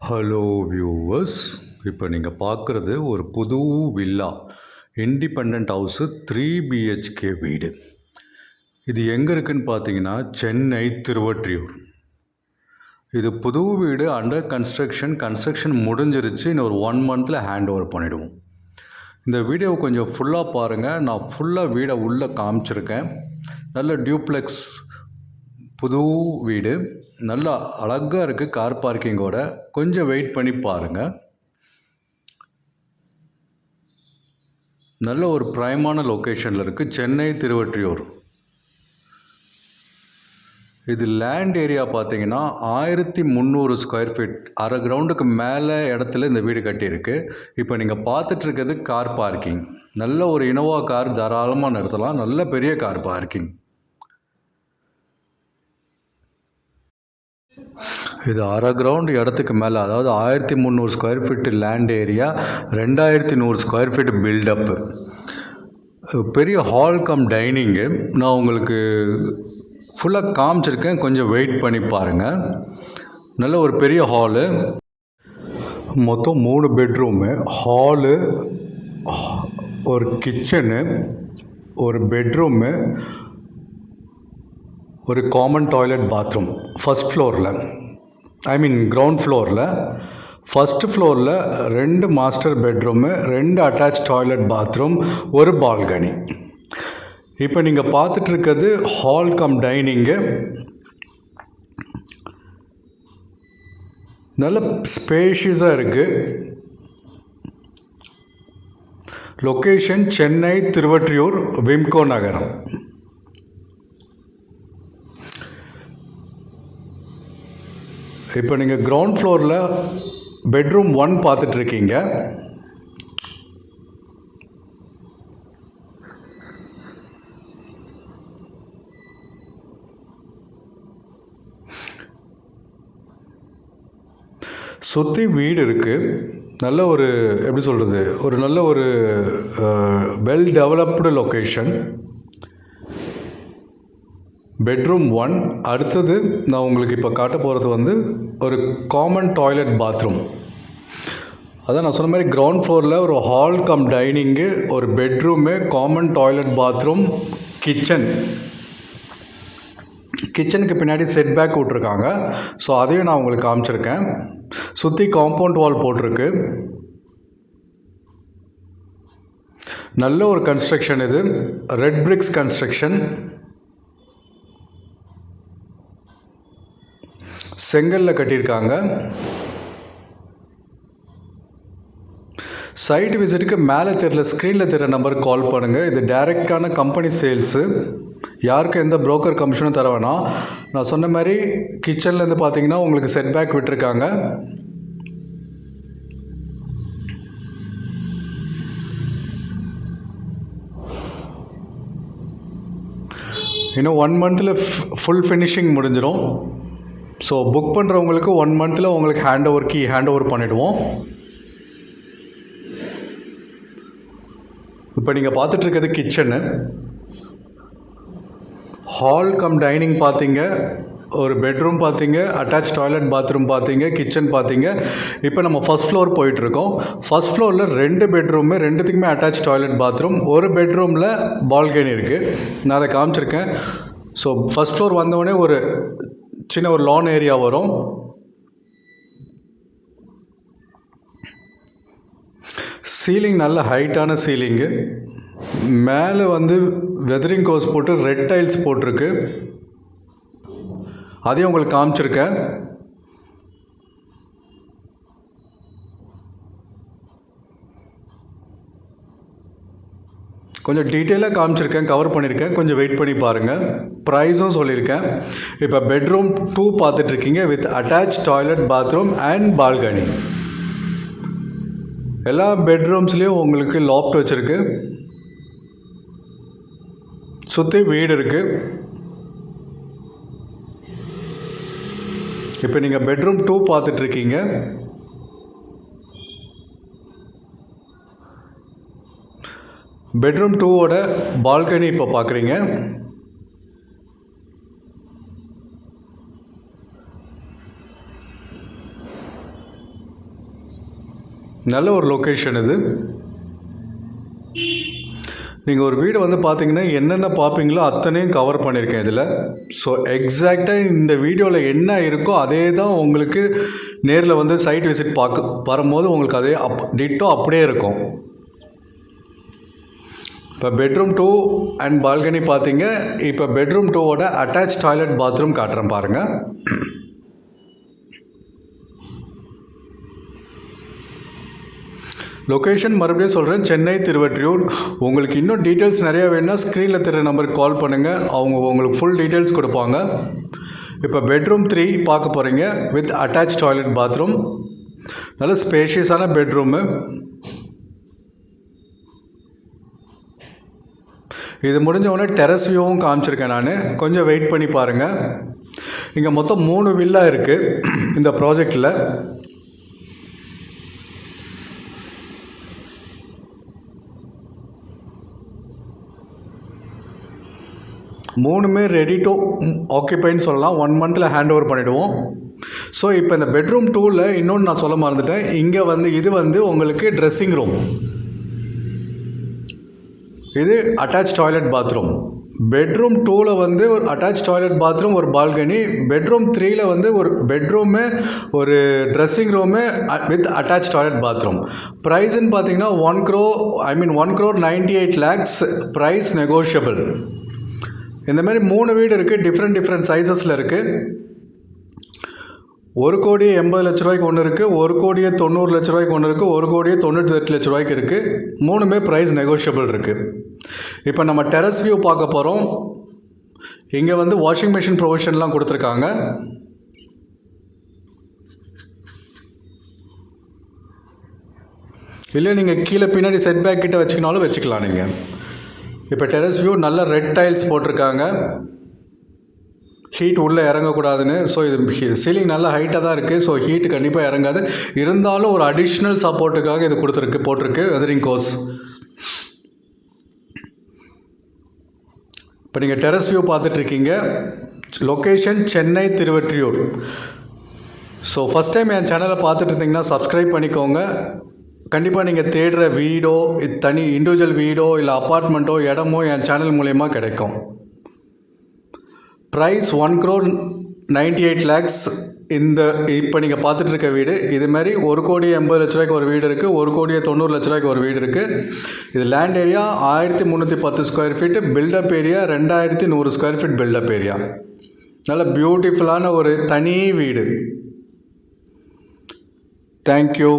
Hello viewers, இப்போ நீங்கள் பார்க்குறது ஒரு புது வில்லா இண்டிபெண்ட் ஹவுஸு 3 BHK வீடு. இது எங்கே இருக்குதுன்னு பார்த்தீங்கன்னா சென்னை திருவொற்றியூர். இது புது வீடு அண்டர் கன்ஸ்ட்ரக்ஷன் முடிஞ்சிருச்சு. இன்னும் ஒரு 1 மந்தில் ஹேண்ட் ஓவர் பண்ணிவிடுவோம். இந்த வீடியோவை கொஞ்சம் ஃபுல்லாக பாருங்கள். நான் ஃபுல்லாக வீடை உள்ளே காமிச்சிருக்கேன். நல்ல டியூப்ளெக்ஸ் புது வீடு, நல்லா அழகாக இருக்குது. கார் பார்க்கிங்கோட கொஞ்சம் வெயிட் பண்ணி பாருங்கள். நல்ல ஒரு ப்ரைமான லொக்கேஷனில் இருக்குது, சென்னை திருவொற்றியூர். இது லேண்ட் ஏரியா பார்த்தீங்கன்னா 1300 ஸ்கொயர் ஃபீட், அரை கிரவுண்டுக்கு மேலே இடத்துல இந்த வீடு கட்டியிருக்கு. இப்போ நீங்கள் பார்த்துட்ருக்கிறது கார் பார்க்கிங். நல்ல ஒரு இனோவா கார் தாராளமாக நிறுத்தலாம். நல்ல பெரிய கார் பார்க்கிங். இது அரை கிரவுண்ட் இடத்துக்கு மேலே, அதாவது 1300 square feet land area, 2100 square feet build-up. பெரிய ஹால் கம் டைனிங்கு நான் உங்களுக்கு ஃபுல்லாக காமிச்சிருக்கேன். கொஞ்சம் வெயிட் பண்ணி பாருங்கள். நல்ல ஒரு பெரிய ஹாலு, மொத்தம் 3 பெட்ரூமு, ஹாலு, ஒரு கிச்சனு, ஒரு பெட்ரூமு, ஒரு காமன் டாய்லெட் பாத்ரூம். ஃபஸ்ட் ஃப்ளோரில், கிரவுண்ட் ஃப்ளோரில். ஃபஸ்ட்டு ஃப்ளோரில் 2 master bedroom, 2 attach toilet bathroom, ஒரு பால்கனி. இப்போ நீங்கள் பார்த்துட்ருக்கிறது ஹால் கம் டைனிங்கு. நல்ல ஸ்பேஷியஸாக இருக்குது. லொக்கேஷன் சென்னை திருவொற்றியூர், விம்கோ நகரம். இப்போ நீங்கள் கிரவுண்ட் ஃப்ளோரில் பெட்ரூம் 1 பார்த்துட்ருக்கீங்க. சுற்றி வீடு இருக்குது. நல்ல ஒரு எப்படி சொல்கிறது, ஒரு நல்ல ஒரு வெல் டெவலப்டு லொக்கேஷன். பெட்ரூம் 1. அடுத்தது நான் உங்களுக்கு இப்போ காட்ட போகிறது ஒரு காமன் டாய்லெட் பாத்ரூம். அதான் நான் சொன்ன மாதிரி கிரவுண்ட் ஃப்ளோரில் ஒரு ஹால் கம் டைனிங்கு, ஒரு bedroom, common toilet bathroom, kitchen. கிச்சனுக்கு பின்னாடி செட் பேக் விட்ருக்காங்க. ஸோ அதையும் நான் உங்களுக்கு காமிச்சிருக்கேன். சுற்றி காம்பவுண்ட் வால் போட்டிருக்கு. நல்ல ஒரு கன்ஸ்ட்ரக்ஷன். இது ரெட் பிரிக்ஸ் கன்ஸ்ட்ரக்ஷன். செங்கலில் கட்டியிருக்காங்க. சைட் விசிட்டுக்கு மேலே தெரியல, ஸ்க்ரீனில் தெரியல நம்பருக்கு கால் பண்ணுங்கள். இது டைரெக்டான கம்பெனி சேல்ஸு. யாருக்கும் எந்த புரோக்கர் கமிஷனும் தர வேணாம். நான் சொன்ன மாதிரி கிச்சன்லேருந்து பார்த்தீங்கன்னா உங்களுக்கு செட் பேக் விட்டுருக்காங்க. இன்னும் 1 மந்தில் ஃபுல் ஃபினிஷிங் முடிஞ்சிடும். ஸோ புக் பண்ணுறவங்களுக்கு 1 மந்தில் உங்களுக்கு ஹேண்ட் ஓவர் பண்ணிவிடுவோம். இப்போ நீங்கள் பார்த்துட்ருக்கிறது கிச்சனு. ஹால் கம் டைனிங் பார்த்தீங்க, ஒரு பெட்ரூம் பார்த்தீங்க, அட்டாச் டாய்லெட் பாத்ரூம் பார்த்தீங்க, கிச்சன் பார்த்தீங்க. இப்போ நம்ம ஃபஸ்ட் ஃப்ளோர் போயிட்டுருக்கோம். ஃபஸ்ட் ஃப்ளோரில் 2 பெட்ரூமு, 2த்துக்குமே அட்டாச் டாய்லெட் பாத்ரூம், ஒரு பெட்ரூமில் பால்கனி இருக்குது. நான் அதை காமிச்சிருக்கேன். ஸோ ஃபஸ்ட் ஃப்ளோர் வந்தோடனே ஒரு சின்ன ஒரு லான் ஏரியா வரும். சீலிங் நல்ல ஹைட்டான சீலிங்கு. மேலே வெதரிங் கோர்ஸ் போட்டு ரெட் டைல்ஸ் போட்டிருக்கு. அதையும் உங்களுக்கு காமிச்சிருக்கேன். கொஞ்சம் டீட்டெயிலாக காமிச்சிருக்கேன், கவர் பண்ணியிருக்கேன். கொஞ்சம் வெயிட் பண்ணி பாருங்கள். ப்ரைஸும் சொல்லியிருக்கேன். இப்போ பெட்ரூம் 2 பார்த்துட்ருக்கீங்க with attach toilet bathroom and balcony. எல்லா பெட்ரூம்ஸ்லேயும் உங்களுக்கு லாஃப்ட் வச்சுருக்கு. சுற்றி வீடு இருக்குது. இப்போ நீங்கள் பெட்ரூம் 2 பார்த்துட்ருக்கீங்க. பெட்ரூம் 2ஓட பால்கனி இப்போ பார்க்குறீங்க. நல்ல ஒரு லொக்கேஷன் இது. நீங்கள் ஒரு வீடு வந்து பார்த்தீங்கன்னா என்னென்ன பார்ப்பீங்களோ அத்தனையும் கவர் பண்ணியிருக்கேன் இதில். ஸோ எக்ஸாக்டாக இந்த வீடியோவில் என்ன இருக்கோ அதே தான் உங்களுக்கு நேரில் வந்து சைட் விசிட் வரும்போது உங்களுக்கு அதே டிட்டோ அப்படியே இருக்கும். இப்போ பெட்ரூம் 2 அண்ட் பால்கனி பார்த்தீங்க. இப்போ பெட்ரூம் 2வோட அட்டாச் டாய்லெட் பாத்ரூம் காட்டுறேன் பாருங்கள். லொக்கேஷன் மறுபடியும் சொல்கிறேன், சென்னை திருவற்றியூர். உங்களுக்கு இன்னும் டீட்டெயில்ஸ் நிறையா வேணுன்னா ஸ்க்ரீனில் தெரிய நம்பருக்கு கால் பண்ணுங்கள், அவங்க உங்களுக்கு ஃபுல் டீட்டெயில்ஸ் கொடுப்பாங்க. இப்போ பெட்ரூம் 3 பார்க்க போகிறீங்க வித் அட்டாச் டாய்லெட் பாத்ரூம். நல்ல ஸ்பேஷியஸான பெட்ரூமு. இது முடிஞ்ச உடனே டெரஸ் வியூவும் காமிச்சிருக்கேன் நான், கொஞ்சம் வெயிட் பண்ணி பாருங்கள். இங்கே மொத்தம் 3 வில்லா இருக்குது இந்த ப்ராஜெக்டில். மூணுமே ரெடி டு ஆக்கியபைன்னு சொல்லலாம். 1 மந்தில் ஹேண்ட் ஓவர் பண்ணிவிடுவோம். ஸோ இப்போ இந்த பெட்ரூம் 2ல் இன்னொன்று நான் சொல்ல மறந்துட்டேன். இங்கே வந்து இது வந்து உங்களுக்கு ட்ரெஸ்ஸிங் ரூம், இது அட்டாச் டாய்லெட் பாத்ரூம். பெட்ரூம் 2ல் வந்து ஒரு அட்டாச் டாய்லெட் பாத்ரூம், ஒரு பால்கனி. பெட்ரூம் 3ல் வந்து ஒரு பெட்ரூமு, ஒரு dressing room with attach toilet bathroom. ப்ரைஸ்ன்னு பார்த்தீங்கன்னா 1 crore 98 lakhs. Price negotiable. இந்தமாரி 3 வீடு இருக்குது, டிஃப்ரெண்ட் சைஸஸில் இருக்குது. 1,80,00,000 ஒன்று இருக்குது, 1,90,00,000 ஒன்று இருக்குது, 1,98,00,000 இருக்குது. மூணுமே ப்ரைஸ் நெகோஷியபிள் இருக்குது. இப்போ நம்ம டெரஸ் வியூ பார்க்க போகிறோம். இங்கே வந்து வாஷிங் மிஷின் ப்ரொவிஷன்லாம் கொடுத்துருக்காங்க. இல்லை நீங்கள் கீழே பின்னாடி செட் பேக் கிட்ட வச்சுக்கினாலும் வச்சுக்கலாம் நீங்கள். இப்போ டெரஸ் வியூ நல்ல ரெட் டைல்ஸ் போட்டிருக்காங்க, ஹீட் உள்ளே இறங்கக்கூடாதுன்னு. ஸோ இது சீலிங் நல்லா ஹைட்டாக தான் இருக்குது. ஸோ ஹீட் கண்டிப்பாக இறங்காது. இருந்தாலும் ஒரு அடிஷ்னல் சப்போர்ட்டுக்காக இது போட்டிருக்கு வெதரிங் கோர்ஸ். இப்போ நீங்கள் டெரஸ் வியூ பார்த்துட்ருக்கீங்க. Location Chennai Thiruvottiyur. So first time என் சேனலை பார்த்துட்டு இருந்தீங்கன்னா சப்ஸ்கிரைப் பண்ணிக்கோங்க. கண்டிப்பாக நீங்கள் தேடுற வீடோ, தனி இண்டிவிஜுவல் வீடோ இல்லை அப்பார்ட்மெண்ட்டோ இடமோ என் சேனல் மூலயமா கிடைக்கும். Price 1 crore 98 lakhs. இந்த இப்போ நீங்கள் பார்த்துட்ருக்க வீடு இதுமாரி 1,80,00,000 ஒரு வீடு இருக்குது, 1,90,00,000 ஒரு வீடு இருக்குது. இது land area 1310 square feet, built up area 2100 square feet built up area. நல்ல பியூட்டிஃபுல்லான ஒரு தனி வீடு. தேங்க்யூ.